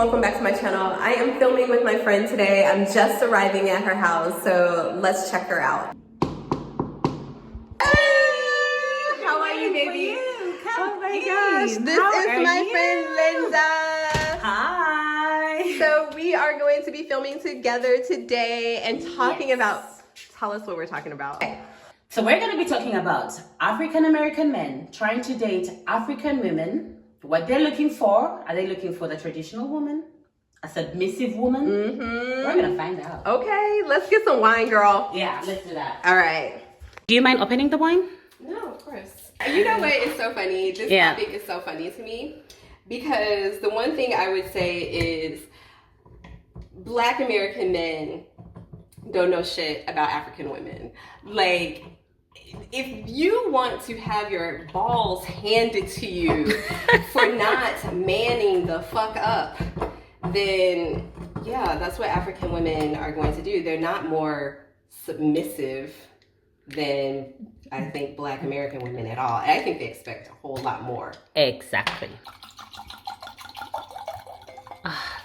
Welcome back to my channel. I am filming with my friend today. I'm just arriving at her house, so let's check her out. Hey! How are you, baby? Oh my gosh, this is my friend Linda. Hi. So we are going to be filming together today and talking about, tell us what we're talking about. So we're going to be talking about African American men trying to date African women. What they're looking for. Are they looking for the traditional woman? A submissive woman? We're going to find out. Okay, let's get some wine, girl. Yeah, let's do that. All right. Do you mind opening the wine? No, of course. You know what is so funny? This topic is so funny to me because the one thing I would say is Black American men don't know shit about African women. Like, if you want to have your balls handed to you for not manning the fuck up, then yeah, that's what African women are going to do. They're not more submissive than I think Black American women at all. I think they expect a whole lot more. Exactly.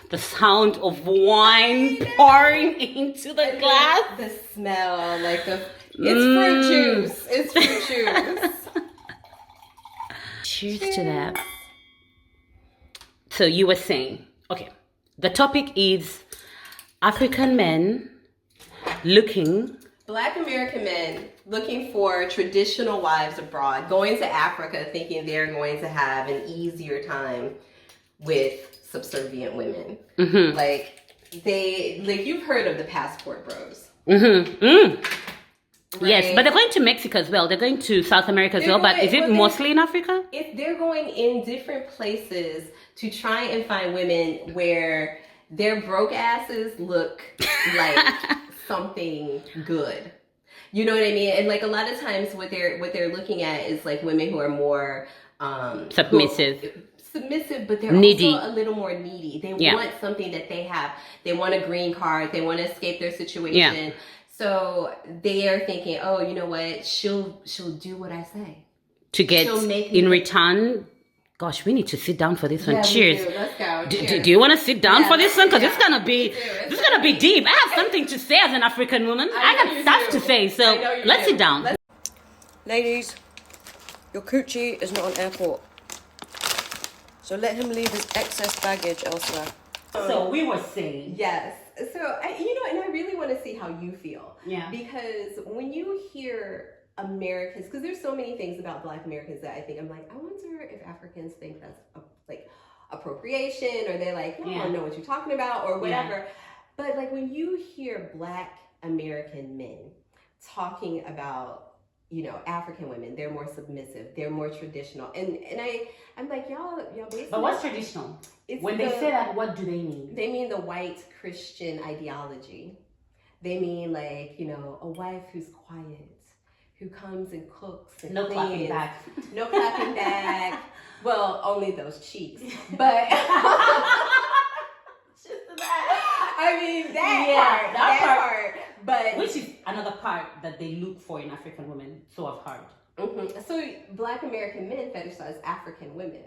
The sound of wine pouring into the glass. The smell, like it's fruit juice. It's fruit juice. Cheers to that. So you were saying, okay, the topic is African men looking. Black American men looking for traditional wives abroad, going to Africa thinking they're going to have an easier time with subservient women. Like you've heard of the passport bros. Right? Yes, but they're going to Mexico as well. They're going to South America as well. But is it mostly in Africa? If they're going in different places to try and find women where their broke asses look like something good. You know what I mean? And like a lot of times what they're looking at is like women who are more submissive, but they're needy. Also a little more needy. They want something that they have. They want a green card. They want to escape their situation. Yeah. So they are thinking, oh, you know what? She'll do what I say. To get in return. Gosh, we need to sit down for this one. Cheers. Let's go. Do you want to sit down for this one? Because it's gonna be deep. I have something to say as an African woman. I got stuff to say. So let's sit down. Ladies, your coochie is not an airport. So let him leave his excess baggage elsewhere. So we were saying. Yes. So, and I really want to see how you feel. Yeah. Because when you hear Americans, because there's so many things about Black Americans that I think, I'm like, I wonder if Africans think that's like appropriation, or they're like, I don't know what you're talking about, or whatever. Yeah. But like when you hear Black American men talking about, African women, they're more submissive, they're more traditional, and I'm like, y'all basically. But what's traditional? When they say that, what do they mean? They mean the white Christian ideology. They mean like, a wife who's quiet, who comes and cooks and no clapping back. No clapping back. Well, only those cheeks, but. I mean that part. But which is another part that they look for in African women. So I've heard. So Black American men fetishize African women,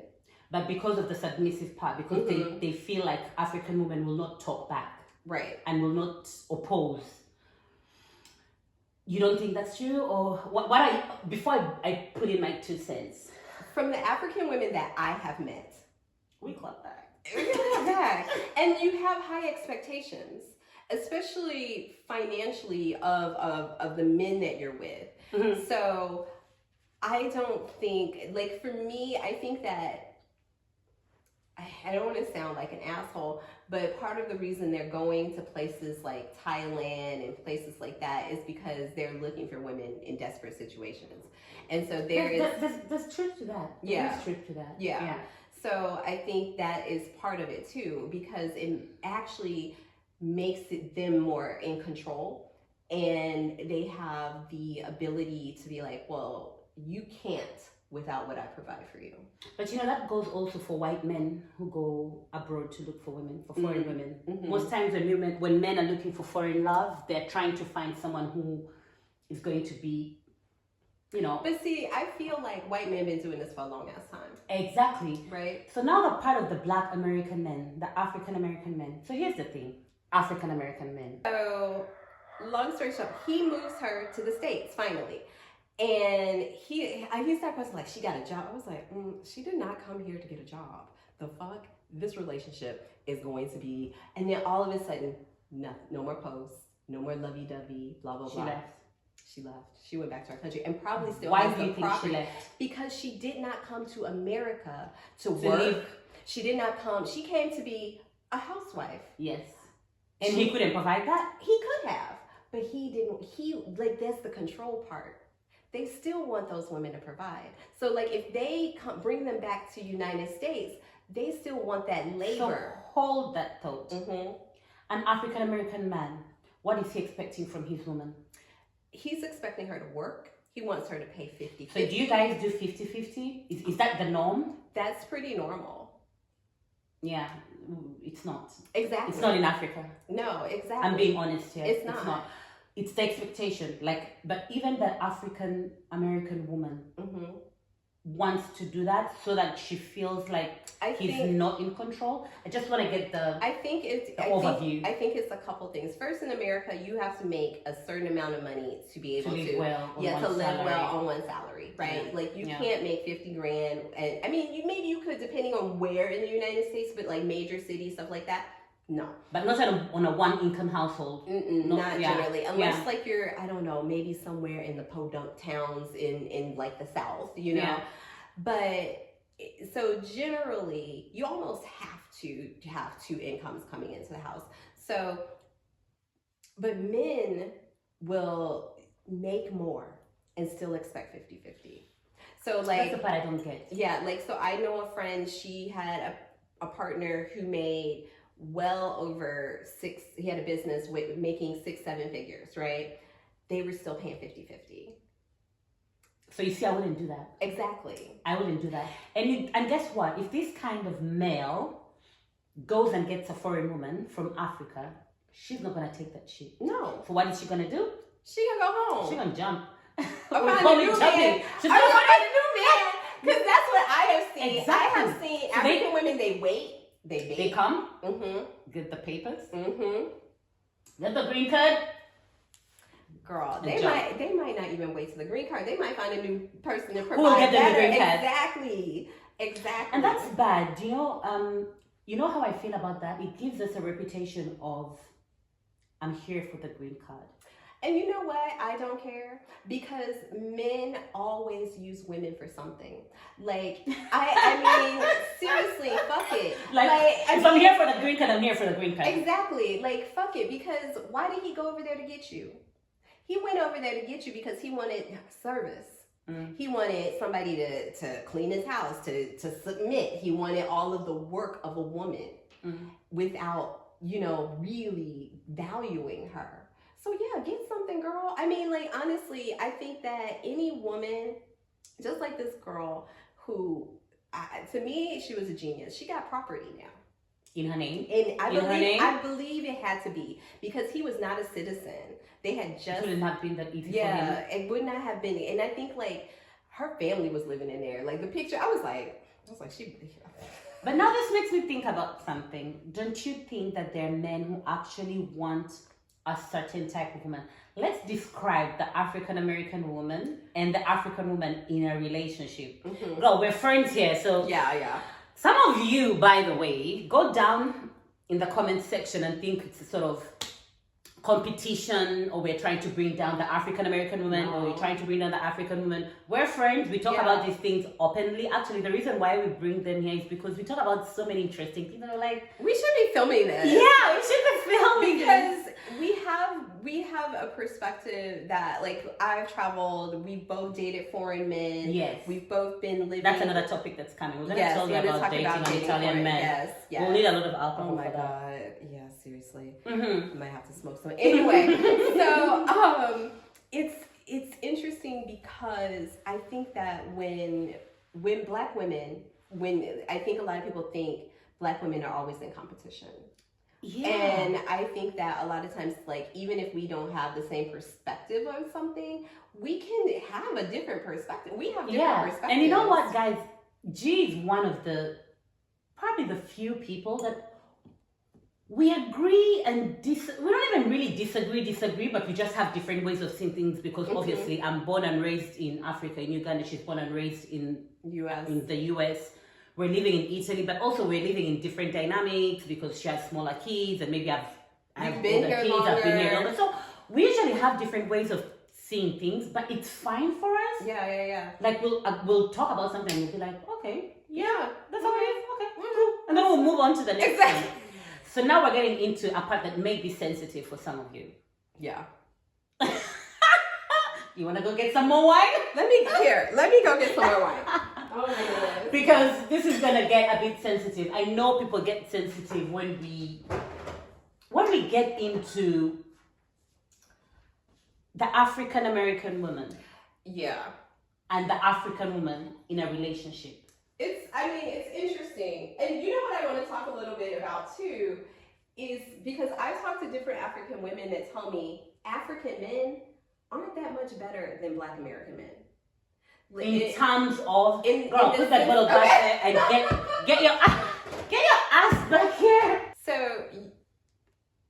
but because of the submissive part, because they feel like African women will not talk back, right, and will not oppose. You don't think that's true, or before I put in my 2 cents? From the African women that I have met, we clap back. And you have high expectations, especially financially of the men that you're with. So I don't think, like for me, I think that I don't want to sound like an asshole, but part of the reason they're going to places like Thailand and places like that is because they're looking for women in desperate situations. And so there's truth to that. Yeah. There's truth to that. Yeah. So I think that is part of it too, because it actually makes them more in control, and they have the ability to be like, well, you can't without what I provide for you. But that goes also for white men who go abroad to look for women, for foreign women. Most times when men are looking for foreign love, they're trying to find someone who is going to be you know. But see, I feel like white men been doing this for a long ass time. Exactly. Right? So now the part of the Black American men, the African American men. So here's the thing, African American men. So, long story short, he moves her to the States finally. And he started posting like, she got a job. I was like, she did not come here to get a job. The fuck? This relationship is going to be. And then all of a sudden, no more posts, no more lovey-dovey, blah, blah, blah. She left. She went back to her country and probably still Why has do the you think property. she left? Because she did not come to America to work. Live. She did not come. She came to be a housewife. Yes. And he couldn't provide that? He could have, but he didn't. That's the control part. They still want those women to provide. So like if they bring them back to United States, they still want that labor. So hold that thought. Mm-hmm. An African American man, what is he expecting from his woman? He's expecting her to work. He wants her to pay 50-50. So do you guys do 50-50? Is that the norm? That's pretty normal. Yeah, it's not. Exactly. It's not in Africa. No, exactly. I'm being honest here. It's not. It's the expectation. But even the African American woman wants to do that so that she feels like he's not in control. I just want to get the overview. I think it's a couple things. First, in America, you have to make a certain amount of money to be able to live well on one salary, right? Yeah. Like you can't make 50 grand, and I mean, maybe you could, depending on where in the United States, but like major cities, stuff like that. No, but not on a one-income household. Not generally, unless like you're, I don't know, maybe somewhere in the podunk towns in like the South, you know. Yeah. But so generally, you almost have to have two incomes coming into the house. So, but men will make more and still expect 50-50. So like that's the part I don't get. Yeah, like so I know a friend. She had a partner who made well over he had a business making 6-7 figures, right? They were still paying 50-50. So you see, I wouldn't do that. Exactly. I wouldn't do that. And guess what? If this kind of male goes and gets a foreign woman from Africa, she's not gonna take that shit. No. So what is she gonna do? She gonna go home. She's gonna jump. She's gonna find a new man. Because that's what I have seen. Exactly. I have seen African women, they wait. They come, get the papers, get the green card. Girl, they might not even wait till the green card. They might find a new person to provide. Who will get them the green card? Exactly. And that's bad. Do you know how I feel about that? It gives us a reputation of, I'm here for the green card. And you know what? I don't care, because men always use women for something. Like, I mean, seriously, fuck it. If I'm here for the green card, I'm here for the green card. Exactly. Like, fuck it. Because why did he go over there to get you? He went over there to get you because he wanted service. He wanted somebody to clean his house, to submit. He wanted all of the work of a woman without, really valuing her. So yeah, get something, girl. I mean, like, honestly, I think that any woman, just like this girl who, to me, she was a genius. She got property now. In her name? And I believe it had to be, because he was not a citizen. They had just... It wouldn't have been that easy for him. Yeah, it would not have been. And I think, like, her family was living in there. Like, the picture, I was like, she... But now this makes me think about something. Don't you think that there are men who actually want a certain type of woman? Let's describe the African American woman and the African woman in a relationship. Girl, we're friends here, so... Yeah. Some of you, by the way, go down in the comment section and think it's a sort of competition, or we're trying to bring down the African American woman, or we're trying to bring down the African woman. We're friends. We talk about these things openly. Actually, the reason why we bring them here is because we talk about so many interesting things. And we're like, we should be filming this. Yeah, we should be filming because we have a perspective that, like, I've traveled. We've both dated foreign men. Yes, we've both been living. That's another topic that's coming. We're going to talk about dating an Italian man. Yes. We'll need a lot of alcohol. Oh my god. Yeah, seriously. I might have to smoke some. Anyway, so it's interesting because I think that when black women, I think a lot of people think black women are always in competition. Yeah. And I think that a lot of times, like, even if we don't have the same perspective on something, we can have a different perspective. We have different perspectives. And you know what, guys? G is one of probably the few people that we agree and we don't even really disagree, but we just have different ways of seeing things because obviously I'm born and raised in Africa, in Uganda. She's born and raised in the US. We're living in Italy, but also we're living in different dynamics because she has smaller kids and maybe I've been here longer. I've been here longer. So we usually have different ways of seeing things, but it's fine for us. Yeah. Like we'll talk about something and we'll be like, okay, yeah, that's okay, cool. And then we'll move on to the next thing. So now we're getting into a part that may be sensitive for some of you. Yeah. You want to go get some more wine? Let me go get some more wine. Oh my goodness. Because this is gonna get a bit sensitive. I know people get sensitive when we get into the African American woman. Yeah. And the African woman in a relationship. It's interesting. And you know what I want to talk a little bit about too is because I've talked to different African women that tell me African men aren't that much better than Black American men. In terms of, girl, put that bottle back there and get your ass back here. So,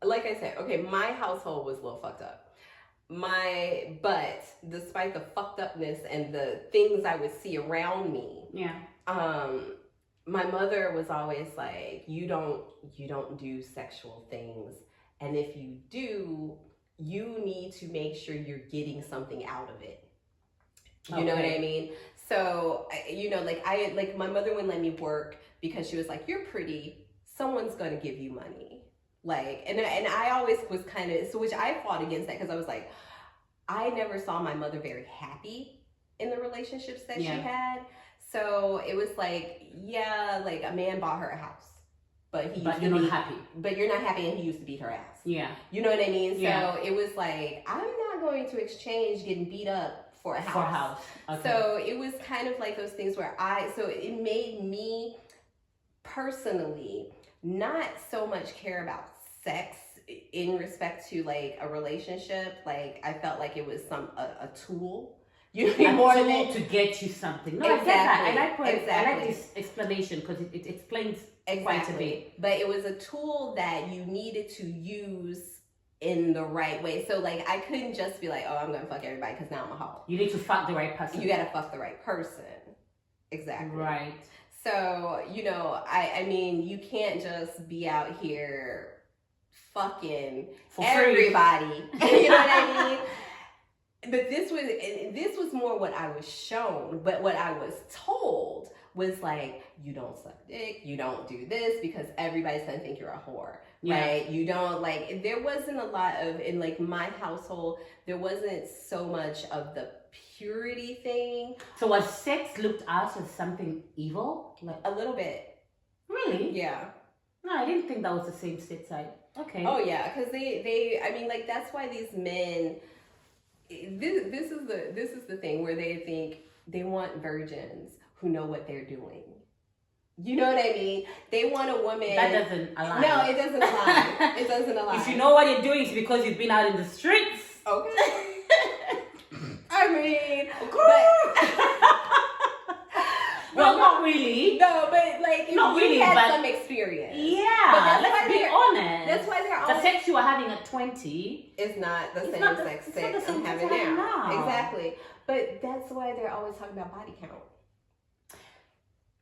like I said, okay, my household was a little fucked up. But despite the fucked upness and the things I would see around me, my mother was always like, you don't do sexual things, and if you do, you need to make sure you're getting something out of it. You know what I mean? So, my mother wouldn't let me work because she was like, you're pretty, someone's going to give you money. Like, and I always was kind of, so which I fought against that because I was like, I never saw my mother very happy in the relationships that she had. So it was like, like a man bought her a house, but you're not happy. But you're not happy, and he used to beat her ass. Yeah. You know what I mean? Yeah. So it was like, I'm not going to exchange getting beat up for a house. Okay. So it was kind of like those things where it made me personally not so much care about sex in respect to like a relationship. Like I felt like it was a tool. More than to get you something. No, exactly. I get that. I like this explanation because it explains quite a bit. But it was a tool that you needed to use in the right way. So like I couldn't just be like, oh, I'm gonna fuck everybody because now I'm a hoe. You need to fuck the right person. You gotta fuck the right person. Exactly. Right. So, I mean, you can't just be out here fucking for everybody. You know what I mean? But this was more what I was shown, but what I was told was like, you don't suck dick, you don't do this because everybody's gonna think you're a whore, right? You don't there wasn't a lot of, in like my household, there wasn't so much of the purity thing. So was sex looked at as something evil? Like a little bit. Really? Yeah. No, I didn't think that was the same stateside. Okay. Oh yeah, because they I mean, like that's why these men. This is the thing where they think they want virgins who know what they're doing. You know what I mean? They want a woman that doesn't align. No, it doesn't align. It doesn't align. If you know what you're doing, it's because you've been out in the streets. Okay. I mean, well, not really. No, but like not you really, had but some experience. Yeah, but let's be honest. That's why they're always, the sex you were having at 20 is not the same sex I'm having now. Exactly. But that's why they're always talking about body count.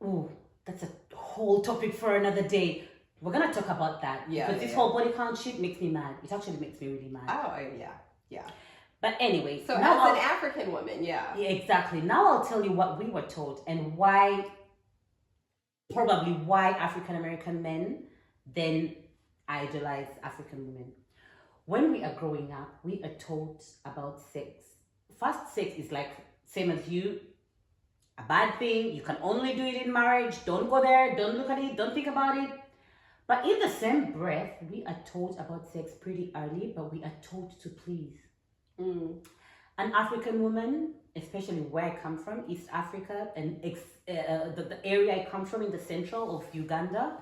Ooh, that's a whole topic for another day. We're gonna talk about that. Because this whole body count shit makes me mad. It actually makes me really mad. Oh yeah. But anyway, so as an African woman, yeah, exactly. Now I'll tell you what we were told and probably why African American men then idolize African women. When we are growing up, we are told about sex. First, sex is like same as you, a bad thing. You can only do it in marriage. Don't go there. Don't look at it. Don't think about it. But in the same breath, we are told about sex pretty early, but we are told to please. An African woman, especially where I come from, East Africa, and the area I come from in the central of Uganda,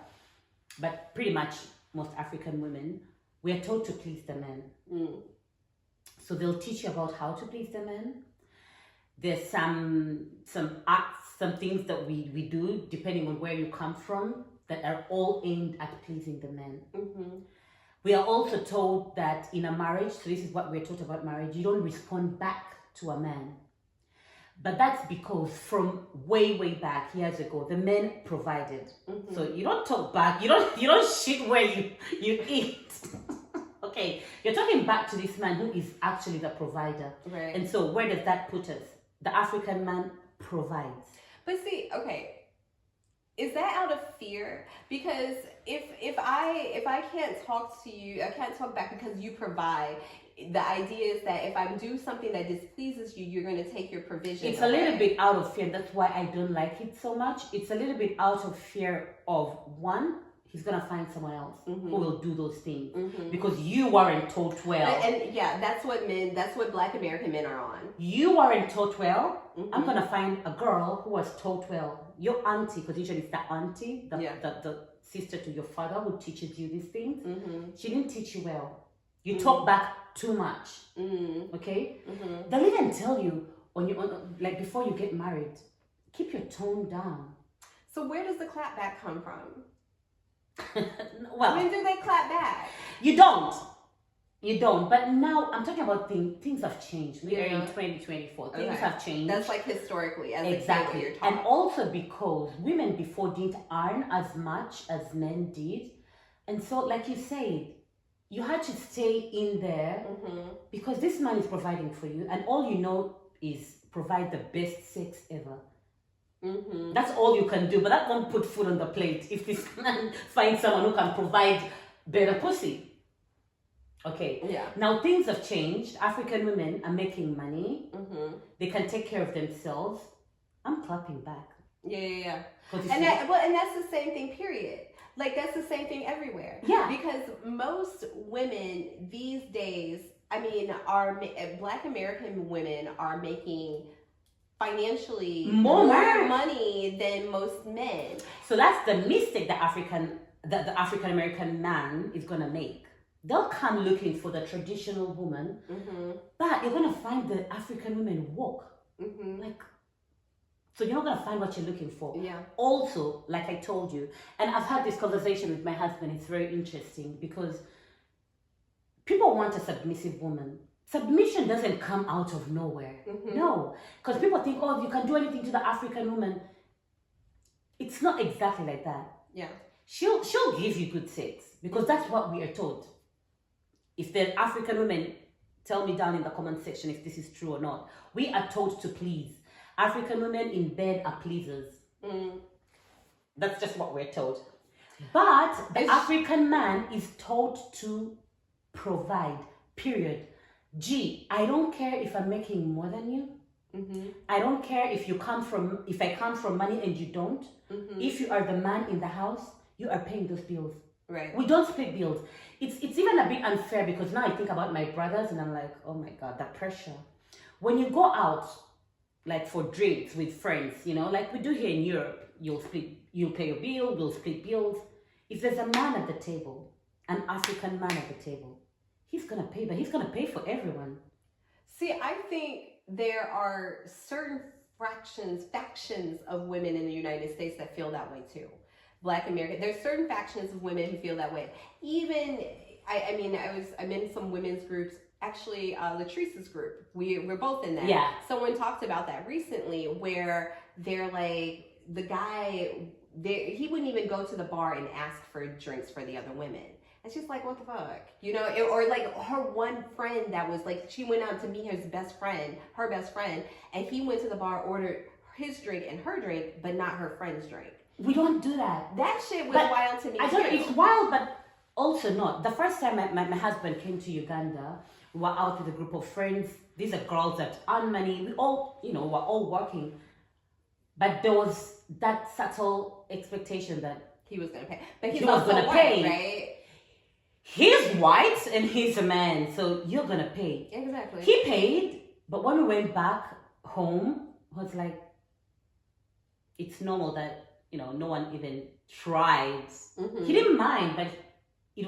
but pretty much most African women, we are taught to please the men. So they'll teach you about how to please the men. There's some acts, some things that we do depending on where you come from that are all aimed at pleasing the men. We are also told that in a marriage, so this is what we're taught about marriage, you don't respond back to a man. But that's because from way back years ago, the men provided. So you don't talk back, you don't shit where you eat. Okay, you're talking back to this man who is actually the provider. Right. And so where does that put us? The African man provides. But see, okay, is that out of fear? Because if I can't talk to you, I can't talk back because you provide. The idea is that if I do something that displeases you, you're going to take your provision. It's a little bit out of fear. That's why I don't like it so much. It's a little bit out of fear of one, he's going to find someone else who will do those things because you weren't taught well. And yeah, that's what Black American men are on. You weren't taught well. I'm going to find a girl who was taught well. Your auntie, because usually it's the auntie, the sister to your father who teaches you these things. She didn't teach you well. You talk back too much. Okay? They'll even tell you like before you get married, keep your tone down. So where does the clap back come from? Well, when do they clap back? You don't. But now I'm talking about things have changed. We are in 2024. Things have changed. That's like historically, as exactly. You're taught. And also because women before didn't earn as much as men did, and so like you said, you had to stay in there because this man is providing for you, and all you know is provide the best sex ever. That's all you can do, but that won't put food on the plate if this man finds someone who can provide better pussy. Okay. Yeah. Now things have changed. African women are making money. They can take care of themselves. I'm clapping back. Yeah. And that's the same thing. Period. Like that's the same thing everywhere. Yeah. Because most women these days, I mean, Black American women are making financially more money than most men. So that's the mistake that the African American man is gonna make. They'll come looking for the traditional woman, but you're gonna find the African women woke. So you're not gonna find what you're looking for. Yeah. Also, like I told you, and I've had this conversation with my husband. It's very interesting because people want a submissive woman. Submission doesn't come out of nowhere. No, because people think, oh, you can do anything to the African woman. It's not exactly like that. Yeah. She'll give you good sex because that's what we are taught. If the African women, tell me down in the comment section if this is true or not. We are taught to please. African women in bed are pleasers. That's just what we're told. But the African man is taught to provide, period. I don't care if I'm making more than you. I don't care if I come from money and you don't. If you are the man in the house, you are paying those bills. Right. We don't split bills. It's even a bit unfair because now I think about my brothers and I'm like, oh my God, that pressure. When you go out, like for drinks with friends, like we do here in Europe, you'll pay your bill, we'll split bills. If there's a man at the table, an African man at the table, he's gonna pay, but he's gonna pay for everyone. See, I think there are certain factions of women in the United States that feel that way too. Black American, there's certain factions of women who feel that way. Even, I'm in some women's groups. Actually, Latrice's group, we're both in that. Yeah. Someone talked about that recently where they're like, the guy, he wouldn't even go to the bar and ask for drinks for the other women. And she's like, what the fuck? Or like her one friend that was like, she went out to meet her best friend, and he went to the bar, ordered his drink and her drink, but not her friend's drink. We don't do that. That shit was wild to me. I don't know, it's wild, but also not. The first time my husband came to Uganda, we were out with a group of friends. These are girls that earn money. We all, we're all working. But there was that subtle expectation that he was going to pay. But he was going to pay. Right? He's white and he's a man, so you're going to pay. Exactly. He paid, but when we went back home, I was like, it's normal that, no one even tried. He didn't mind, but he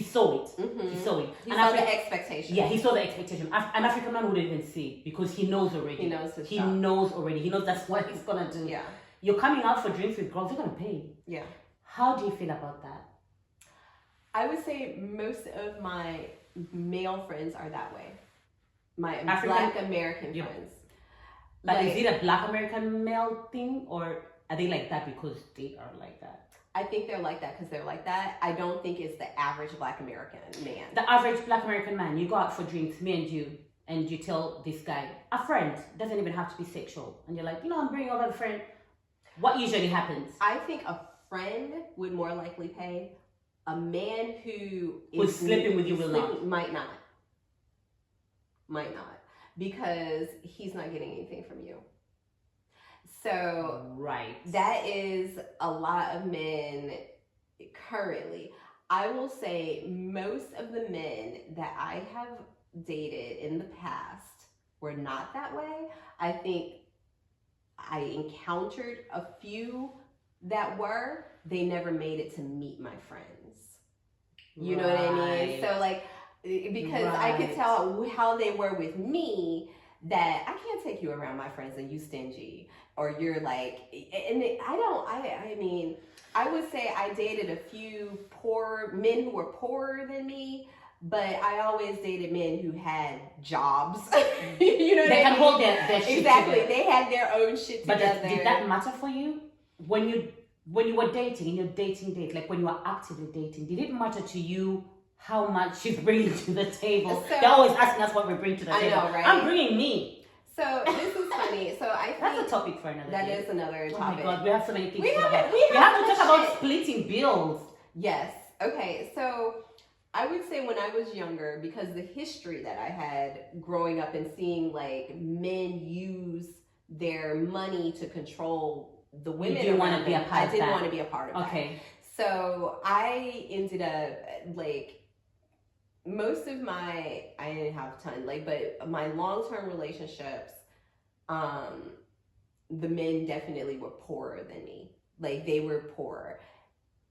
saw it. Mm-hmm. He saw it. He saw the expectation. Yeah, he saw the expectation. An African man wouldn't even see it because he knows already. He knows his He job. knows already. He knows that's what he's gonna do. Yeah. You're coming out for drinks with girls, you're gonna pay. Yeah. How do you feel about that? I would say most of my male friends are that way. My African? Black American Yeah. friends. But is it a Black American male thing, or are they like that because they are like that? I think they're like that because they're like that. I don't think it's the average Black American man. The average Black American man, you go out for drinks, me and you tell this guy, a friend, doesn't even have to be sexual, and you're like, I'm bringing over a friend. What usually happens? I think a friend would more likely pay. A man who's sleeping with you will not. Might not. Because he's not getting anything from you. So right. That is a lot of men currently. I will say most of the men that I have dated in the past were not that way. I think I encountered a few that were. They never made it to meet my friends. You know what I mean? So like, because I could tell how they were with me, that I can't take you around my friends and you stingy, or you're like, and I mean, I would say I dated a few poor men who were poorer than me, but I always dated men who had jobs. You know what I mean? They can hold their shit exactly. together. They had their own shit together. But did that matter for you? When you were dating, in your dating date, like when you were actively dating, did it matter to you how much you bring to the table? So, they're always asking us what we bring to the table. I know, right? I'm bringing me. So this is funny. So I think that's a topic for another day. That is another topic. Oh my God, we have so many things we to talk have about. we We have to to talk about splitting bills. Yes. Okay. So I would say when I was younger, because the history that I had growing up and seeing like men use their money to control the women. You didn't want to be a part of that. I didn't want to be a part of that. Okay. So I ended up like most of I didn't have a ton, like, but my long-term relationships, the men definitely were poorer than me. Like they were poor,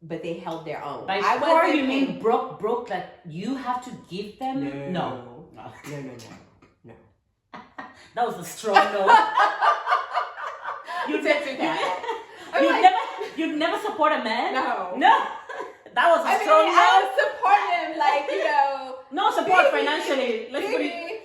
but they held their own. By poor, you mean broke, like you have to give them? No. That was a strong no. You'd never support a man? No. That was a strong no. I would support him, like, no support financially. Let's put it.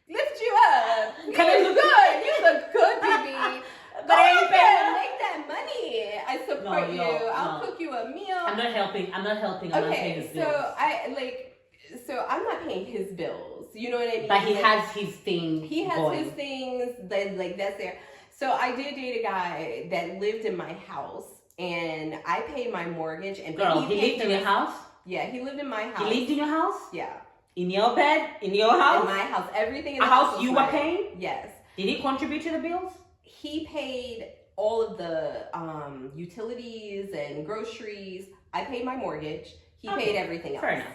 Lift you up. Can I look good? You look good, baby. But I ain't paying. Make that money. I support you. I'll cook you a meal. I'm not helping. I'm not paying his bills. So I'm not paying his bills. You know what I mean? But he has his thing. He has his things that that's there. So I did date a guy that lived in my house, and I paid my mortgage. And girl, he lived in your house? Yeah, he lived in my house. He lived in your house? Yeah. In your bed? In your house? In my house. Everything in the house you were paying? Yes. Did he contribute to the bills? He paid all of the utilities and groceries. I paid my mortgage. He paid everything else. Fair enough.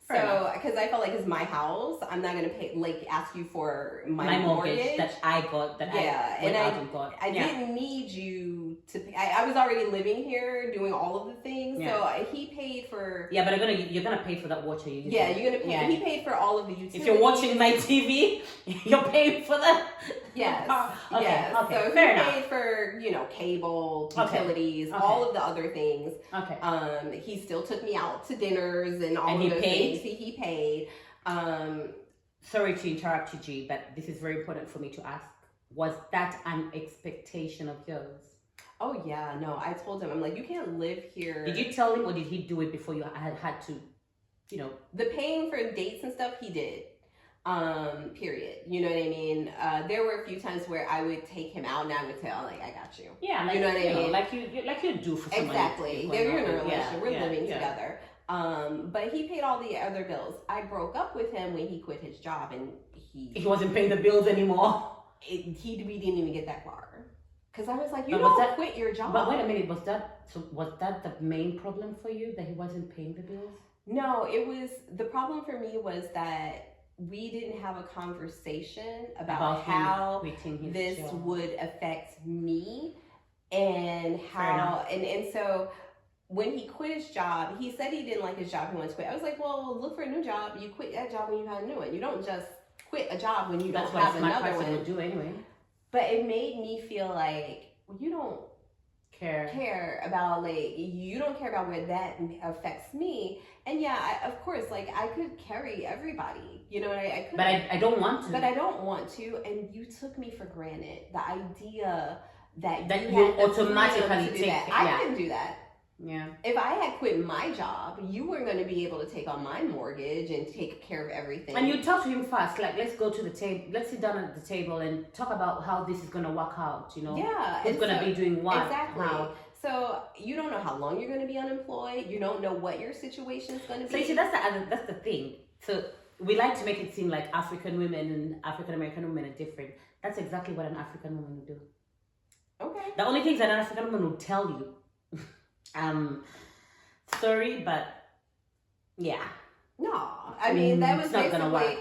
So, because I felt like it's my house, I'm not gonna pay ask you for my mortgage that I got. I didn't need you to pay. I was already living here, doing all of the things. Yeah. So he paid for. Yeah, but you're gonna pay for that water. Yeah, you're gonna pay. Yeah. He paid for all of the utilities. If you're watching my TV, you're paying for that. Yes. Okay. Yes. Okay. So Fair he paid for cable, utilities, all of the other things. Okay. He still took me out to dinners and all of those things. He paid. Sorry to interrupt you, G, but this is very important for me to ask. Was that an expectation of yours? Oh yeah, no. I told him, I'm like, you can't live here. Did you tell him, or did he do it before you had to, The paying for dates and stuff, he did. Period. You know what I mean? There were a few times where I would take him out and I would tell, like, I got you. Yeah, you know what I mean? Like you do for someone. Exactly. You're in a relationship. We're living together. But he paid all the other bills. I broke up with him when he quit his job, and he wasn't paying the bills anymore. We didn't even get that far. Because I was like, you don't quit your job. But wait a minute, was that the main problem for you, that he wasn't paying the bills? No, the problem for me was that we didn't have a conversation about how this would affect me, and how and so when he quit his job, he said he didn't like his job. He wanted to quit. I was like, well, look for a new job. You quit that job when you have a new one. You don't just quit a job when you don't have another one. Would do anyway. But it made me feel like you don't care about, like, you don't care about where that affects me. And yeah, of course, like, I could carry everybody, you know, I could. But I don't want to. But I don't want to, and you took me for granted. The idea that you automatically take that. I couldn't do that. Yeah. If I had quit my job, you weren't going to be able to take on my mortgage and take care of everything. And you talk to him first, like, let's go to the table, let's sit down at the table and talk about how this is going to work out, you know? Yeah. Who's going to be doing what? Exactly. How. So you don't know how long you're going to be unemployed. You don't know what your situation is going to be. So you see, that's the thing. So we like to make it seem like African women and African American women are different. That's exactly what an African woman would do. Okay. The only things that an African woman will tell you, sorry, but yeah. No, I mean, that was not gonna work.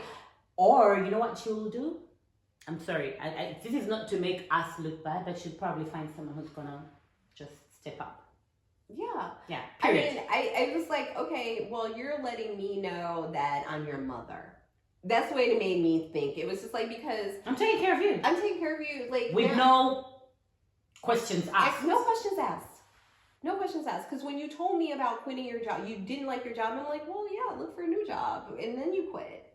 Or you know what she will do? I'm sorry, this is not to make us look bad, but she'll probably find someone who's gonna just step up. Yeah. Period. I mean, I was like, okay, well, you're letting me know that I'm your mother. That's the way it made me think. It was just like, because I'm taking care of you. I'm taking care of you, like, with no questions asked. No questions asked. No questions asked. Because when you told me about quitting your job, you didn't like your job. I'm like, well, yeah, look for a new job, and then you quit.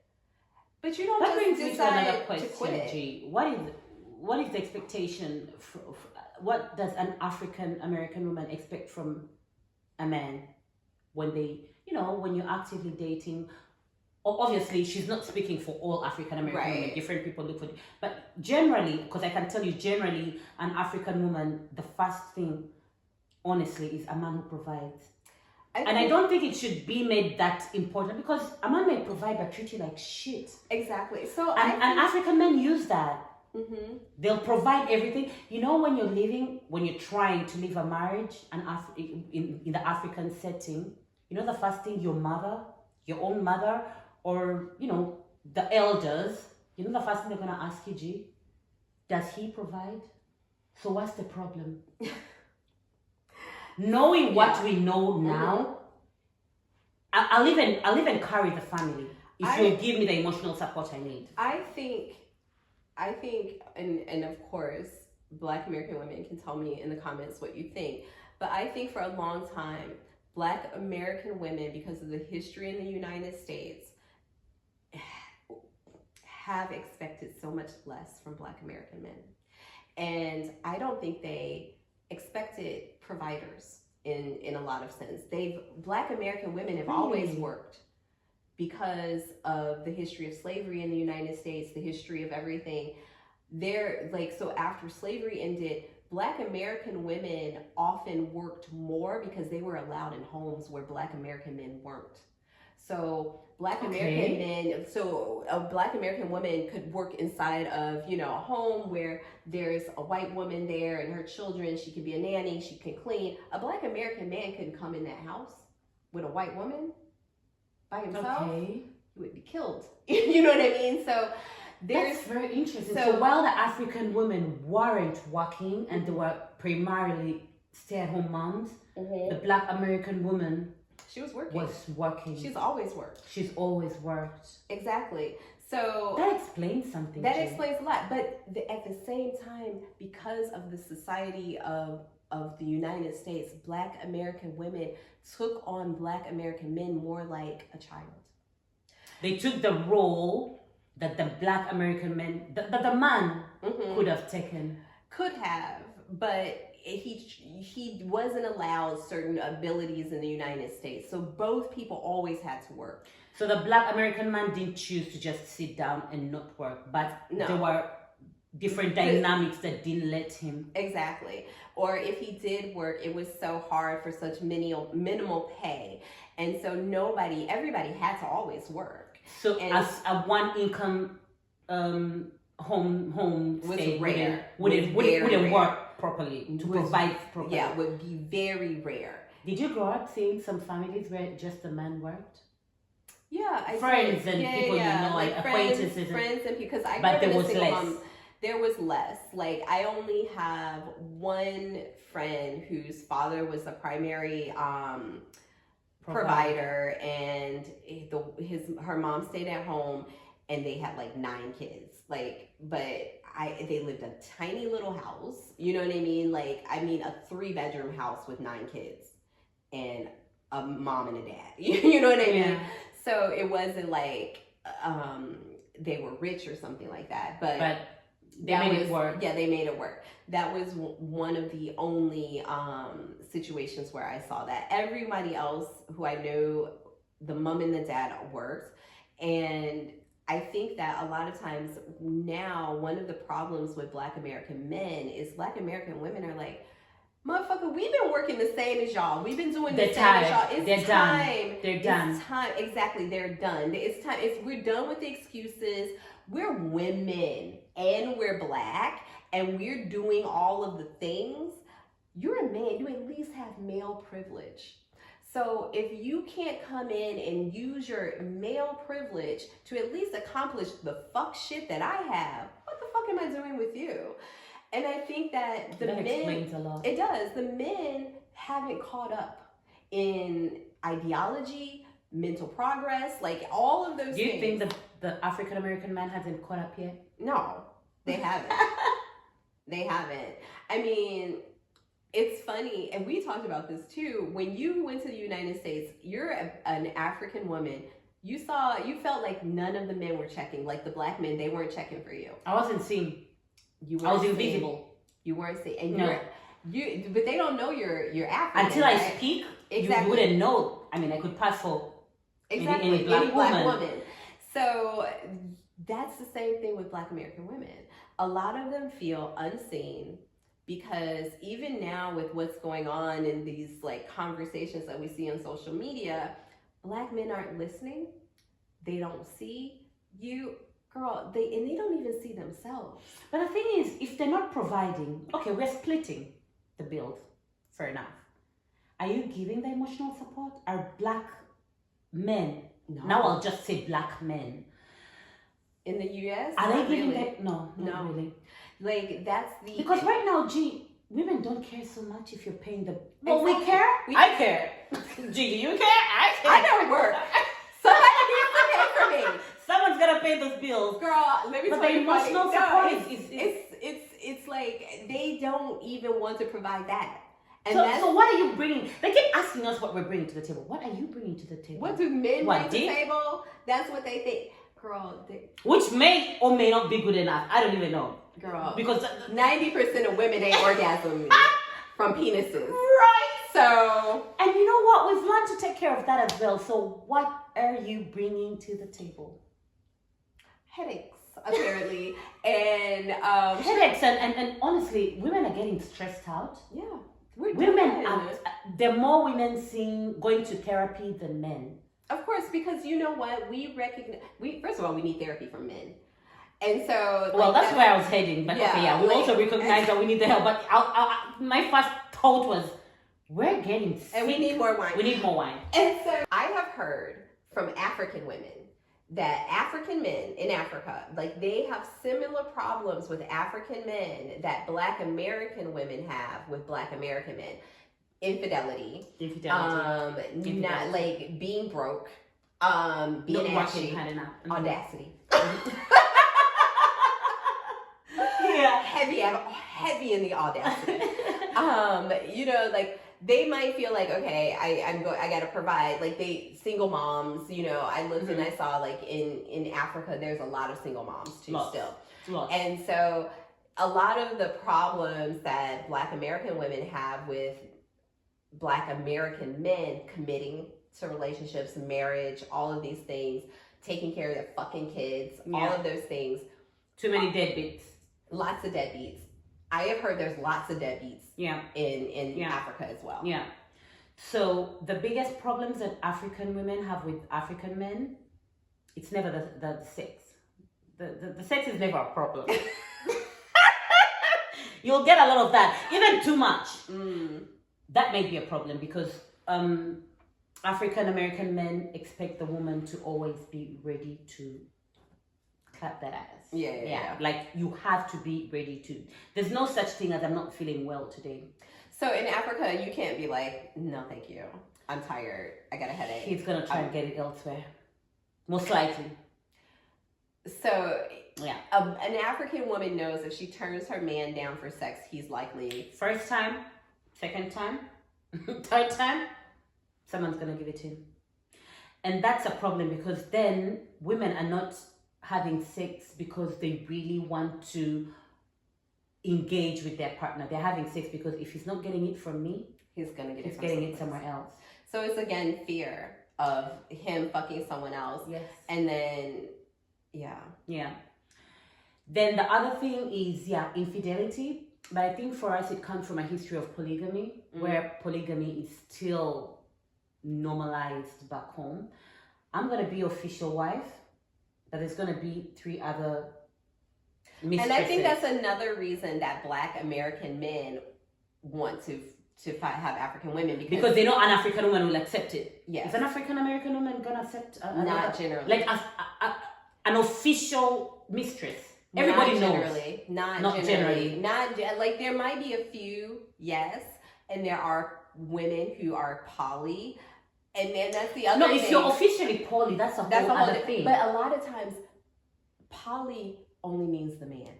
But you don't just decide to quit. G. What is the expectation? What does an African American woman expect from a man when they, you know, when you're actively dating? Obviously, she's not speaking for all African American women. Different people look for it. But generally, because I can tell you, generally, an African woman, the first thing, honestly, is a man who provides. And I don't think it should be made that important, because a man may provide but treat you like shit. Exactly. So and African men use that. Mm-hmm. They'll provide everything. You know, when you're trying to live a marriage in the African setting, you know, the first thing your own mother, or, you know, the elders, you know, the first thing they're going to ask you, G, does he provide? So what's the problem? Knowing what we know now, I'll even carry the family if you'll give me the emotional support I need. I think, and of course, Black American women can tell me in the comments what you think, but I think for a long time, Black American women, because of the history in the United States, have expected so much less from Black American men. And I don't think they expected providers in a lot of sense. Black American women have always worked because of the history of slavery in the United States, the history of everything. So after slavery ended, Black American women often worked more because they were allowed in homes where Black American men weren't. So Black American men, so a Black American woman could work inside of, you know, a home where there's a white woman there and her children. She could be a nanny, she can clean. A Black American man couldn't come in that house with a white woman by himself. He would be killed. You know what I mean? So that's very interesting. So while the African women weren't working and they were primarily stay-at-home moms, the Black American woman was working. She's always worked. Exactly. So that explains something. That explains a lot. But at the same time, because of the society of the United States, Black American women took on Black American men more like a child. They took the role that the Black American men, that the man could have taken. Could have, but he wasn't allowed certain abilities in the United States. So both people always had to work. So the Black American man didn't choose to just sit down and not work, but there were different dynamics that didn't let him. Exactly. Or if he did work, it was so hard for such minimal pay. And so everybody had to always work. So as a one income home was stay rare. Wouldn't work properly to provide properly. Yeah, would be very rare. Did you grow up seeing some families where just the man worked? Yeah, friends and people you know, like acquaintances. Friends and because I but grew there up in was a single less. mom. There was less. Like, I only have one friend whose father was the primary provider, and her mom stayed at home, and they had like 9 kids. Like, but they lived in a tiny little house. You know what I mean? Like, I mean, a 3-bedroom house with 9 kids and a mom and a dad. You know what I mean? So it wasn't like they were rich or something like that. But they made it work. Yeah, they made it work. That was one of the only situations where I saw that. Everybody else who I know, the mom and the dad worked. And I think that a lot of times now, one of the problems with Black American men is Black American women are like, motherfucker, we've been working the same as y'all. We've been doing the same as y'all. It's time. They're done. It's time. Exactly. They're done. It's time. We're done with the excuses. We're women and we're Black and we're doing all of the things. You're a man. You at least have male privilege. So if you can't come in and use your male privilege to at least accomplish the fuck shit that I have, what the fuck am I doing with you? And I think that that explains a lot. It does. The men haven't caught up in ideology, mental progress, like all of those things. Do you think the African American man hasn't caught up yet? No, they haven't. They haven't. I mean, it's funny, and we talked about this too. When you went to the United States, you're an African woman. You felt like none of the men were checking. Like the Black men, they weren't checking for you. I wasn't seen. I was invisible. You weren't seen. And no. But they don't know you're African. Until right? I speak, exactly. You wouldn't know. I mean, I could pass for any Black woman. So that's the same thing with Black American women. A lot of them feel unseen because even now with what's going on in these like conversations that we see on social media, Black men aren't listening. They don't see you. Girl, they don't even see themselves. But the thing is, if they're not providing, okay, we're splitting the bills, fair enough. Are you giving the emotional support? Are Black men, now I'll just say Black men, in the US? Are they giving really? that? No, not really. Like, that's the... Because right now, women don't care so much if you're paying the... Well, we care. I care. Do you care? I care. I don't work. Somebody needs to pay for me. Someone's gonna pay those bills. Girl, let me but tell you emotional support it's like they don't even want to provide that. And so what are you bringing? They keep asking us what we're bringing to the table. What are you bringing to the table? What do men bring to the table? That's what they think. Girl, which may or may not be good enough. I don't even know. Girl, because 90% of women ain't orgasming from penises. Right. So, and you know what? We've learned to take care of that as well. So what are you bringing to the table? Headaches, apparently. And headaches and honestly, women are getting stressed out. Yeah. There are more women going to therapy than men. Of course, because you know what? First of all, we need therapy from men. And so... Well, that's where I was heading. But we also recognize that we need the help. But my first thought was, we're getting sick. And we need more wine. We need more wine. And so I have heard from African women that African men in Africa, like they have similar problems with African men that Black American women have with Black American men. Infidelity. Not like being broke, being ashy, audacity. Yeah, heavy in the audacity. Like they might feel like, okay, I gotta provide. Like single moms. I lived and I saw like in Africa, there's a lot of single moms too. Still, and so a lot of the problems that Black American women have with Black American men committing to relationships, marriage, all of these things, taking care of their fucking kids, all of those things. Too many deadbeats. Lots of deadbeats. I have heard there's lots of deadbeats in Africa as well. Yeah. So the biggest problems that African women have with African men, it's never the sex. The sex is never a problem. You'll get a lot of that, even too much. That may be a problem because African American men expect the woman to always be ready to clap that ass. Yeah. Like, you have to be ready to. There's no such thing as I'm not feeling well today. So in Africa, you can't be like, no, thank you. I'm tired. I got a headache. He's going to try and get it elsewhere. Most likely. So yeah, an African woman knows if she turns her man down for sex, he's likely... First time, second time, third time, someone's going to give it to him. And that's a problem, because then women are not having sex because they really want to engage with their partner. They're having sex because if he's not getting it from me, he's going to get he's getting it somewhere else. So it's again fear of him fucking someone else. Yes. And then, yeah. Then the other thing is, infidelity. But I think for us, it comes from a history of polygamy, where polygamy is still normalized back home. I'm going to be official wife, but there's going to be 3 other mistresses. And I think that's another reason that Black American men want to have African women, because they know an African woman will accept it. Yes. Is an African American woman gonna accept not generally, like an official mistress? Everybody knows. Not generally. Like, there might be a few, yes, and there are women who are poly, and then that's the other. No, thing. if you're officially poly, that's a whole other thing. But a lot of times, poly only means the man.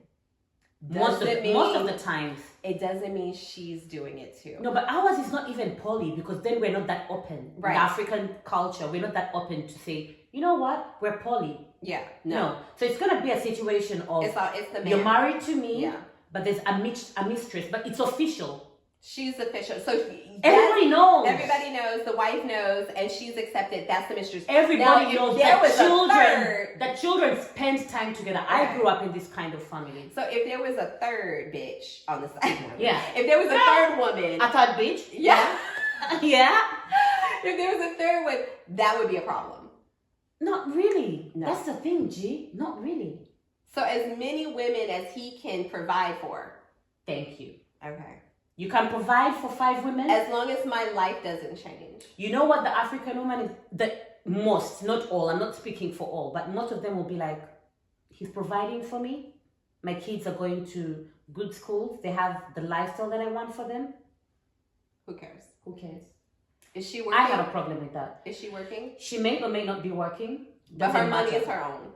Most of the times, it doesn't mean she's doing it too. No, but ours is not even poly, because then we're not that open. Right. The African culture, we're not that open to say, you know what, we're poly. Yeah. No. So it's gonna be a situation of it's the man. You're married to me, but there's a mistress, but it's official. She's official. So everybody knows. Everybody knows. The wife knows, and she's accepted. That's the mistress. Everybody knows that children spend time together. Okay. I grew up in this kind of family. So if there was a third bitch on the side, yeah. If there was a third woman, a third bitch, yeah. If there was a third one, that would be a problem. Not really. No. That's the thing, G. Not really. So as many women as he can provide for. Thank you. Okay. You can provide for 5 women? As long as my life doesn't change. You know what the African woman is? Most, not all, I'm not speaking for all, but most of them will be like, he's providing for me. My kids are going to good schools. They have the lifestyle that I want for them. Who cares? Who cares? Is she working? I have a problem with that. Is she working? She may or may not be working. But her money is her own.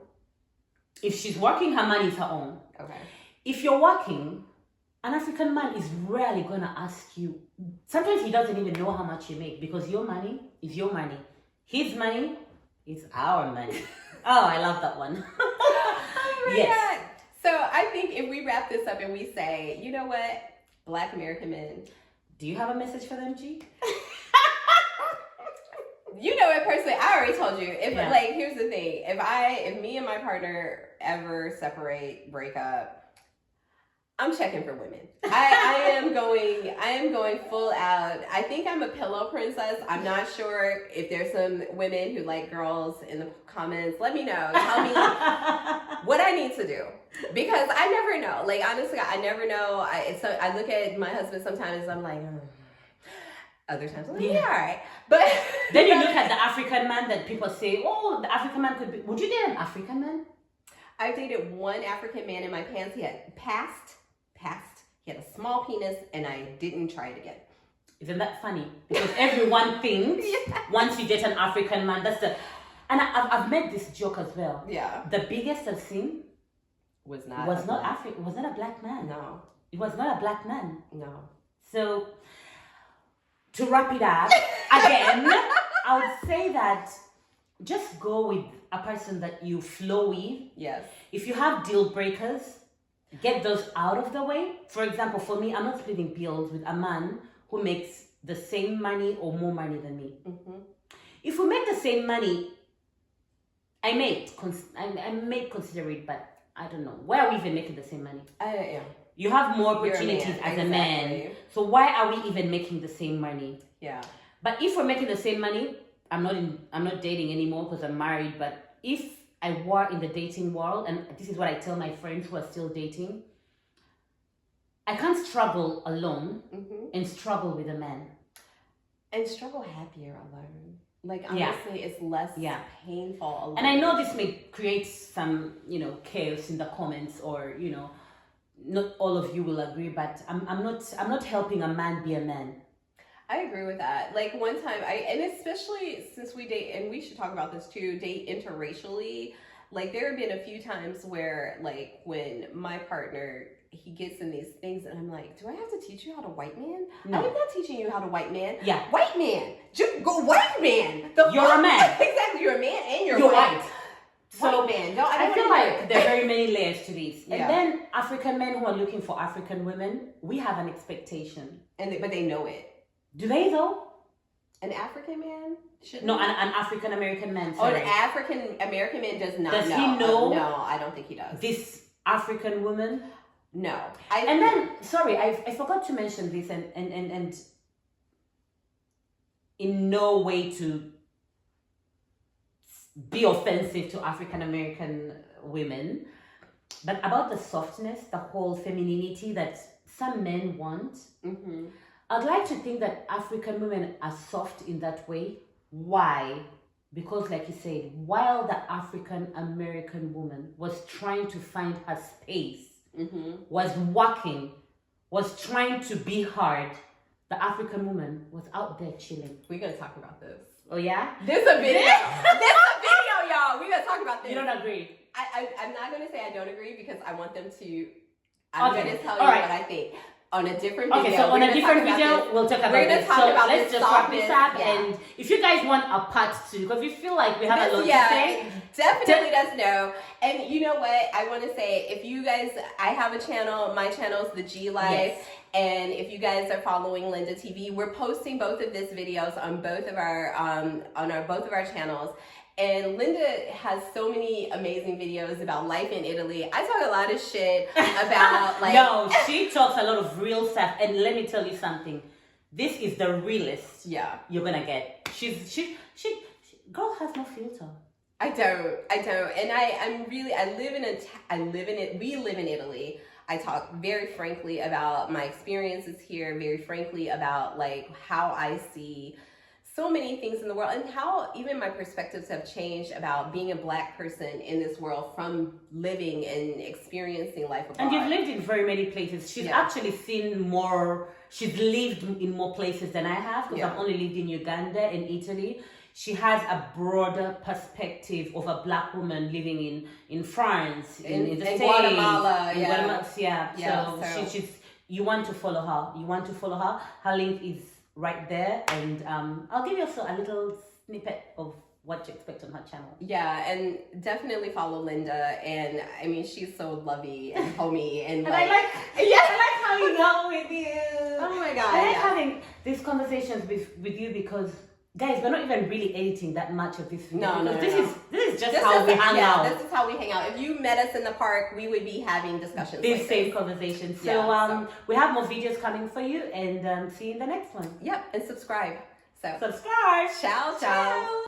If she's working, her money is her own. Okay. If you're working, an African man is rarely going to ask you. Sometimes he doesn't even know how much you make, because your money is your money. His money is our money. Oh, I love that one. Yes. God. So I think if we wrap this up and we say, you know what, Black American men. Do you have a message for them, G? You know it personally. I already told you. Like, here's the thing. If me and my partner ever separate, break up, I'm checking for women. I am going full out. I think I'm a pillow princess. I'm not sure if there's some women who like girls in the comments. Let me know. Tell me what I need to do, because I never know. Like, honestly, I never know. I look at my husband sometimes. I'm like, other times I'm like, yeah, all right. But then you look at the African man that people say, oh, the African man could be. Would you date an African man? I dated one African man in my pants. He had passed. He had a small penis, and I didn't try it again. Isn't that funny? Because everyone thinks once you date an African man, that's the... And I've made this joke as well. Yeah. The biggest I've seen was not African. It was not a black man. No. It was not a black man. No. So, to wrap it up, again, I would say that just go with a person that you flow with. Yes. If you have deal breakers, get those out of the way. For example, for me, I'm not splitting bills with a man who makes the same money or more money than me. Mm-hmm. If we make the same money, I may consider it, but I don't know. Why are we even making the same money? Yeah. You have more opportunities as a man. So why are we even making the same money? Yeah. But if we're making the same money, I'm not dating anymore because I'm married. But if I were in the dating world, and this is what I tell my friends who are still dating, I can't struggle alone and struggle with a man. And struggle happier alone. Like, honestly, it's less painful. And I know this may create some, chaos in the comments, or, not all of you will agree, but I'm not helping a man be a man. I agree with that. Like, one time, and especially since we date, and we should talk about this too, date interracially. Like, there have been a few times where, like, when my partner, he gets in these things, and I'm like, do I have to teach you how to white man? No. I'm not teaching you how to white man. Yeah. White man. Just go white man. You're a man. Exactly. You're a man and you're white. So, man, I feel like there are very many layers to this. Yeah. And then African men who are looking for African women, we have an expectation. But they know it. Do they though? An African man? No, an African American man. Oh, Sorry. an African American man does not know. Does he know? No, I don't think he does. This African woman? No. And then, sorry, I forgot to mention this, and in no way to be offensive to African American women, but about the softness, the whole femininity that some men want. Mm-hmm. I'd like to think that African women are soft in that way. Why? Because, like you said, while the African American woman was trying to find her space, was working, was trying to be hard, the African woman was out there chilling. We're going to talk about this. Oh, yeah? This a video. This a video, y'all. We're going to talk about this. You don't agree? I'm not going to say I don't agree, because I want them to... I'm going to tell you right. what I think. On a different video. Okay, so on a different video, we'll talk about this. So let's just wrap this up. Yeah. And if you guys want a part 2, because we feel like we have a lot to say. Definitely let us know. And you know what? I want to say, if you guys, I have a channel. My channel is The G Life. Yes. And if you guys are following Linda TV, we're posting both of these videos on both of our channels. And Linda has so many amazing videos about life in Italy. I talk a lot of shit about like... No, she talks a lot of real stuff. And let me tell you something. This is the realest you're going to get. She girl has no filter. I don't. And we live in Italy. I talk very frankly about my experiences here, very frankly about like how I see so many things in the world, and how even my perspectives have changed about being a Black person in this world from living and experiencing life abroad. And you've lived in very many places. She's actually seen more, she's lived in more places than I have, because I've only lived in Uganda and Italy. She has a broader perspective of a Black woman living in France, in the States, Guatemala, So she's, you want to follow her. Her link is right there, and I'll give you also a little snippet of what to expect on her channel. Yeah, and definitely follow Linda. And I mean, she's so lovey and homey, and I like hanging out with you. Oh my God! I like having these conversations with you, because guys, we're not even really editing that much of this video. No. This is just how we hang out. This is how we hang out. If you met us in the park, we would be having discussions. These same conversations. So we have more videos coming for you, and see you in the next one. Yep, and subscribe. So subscribe. Ciao.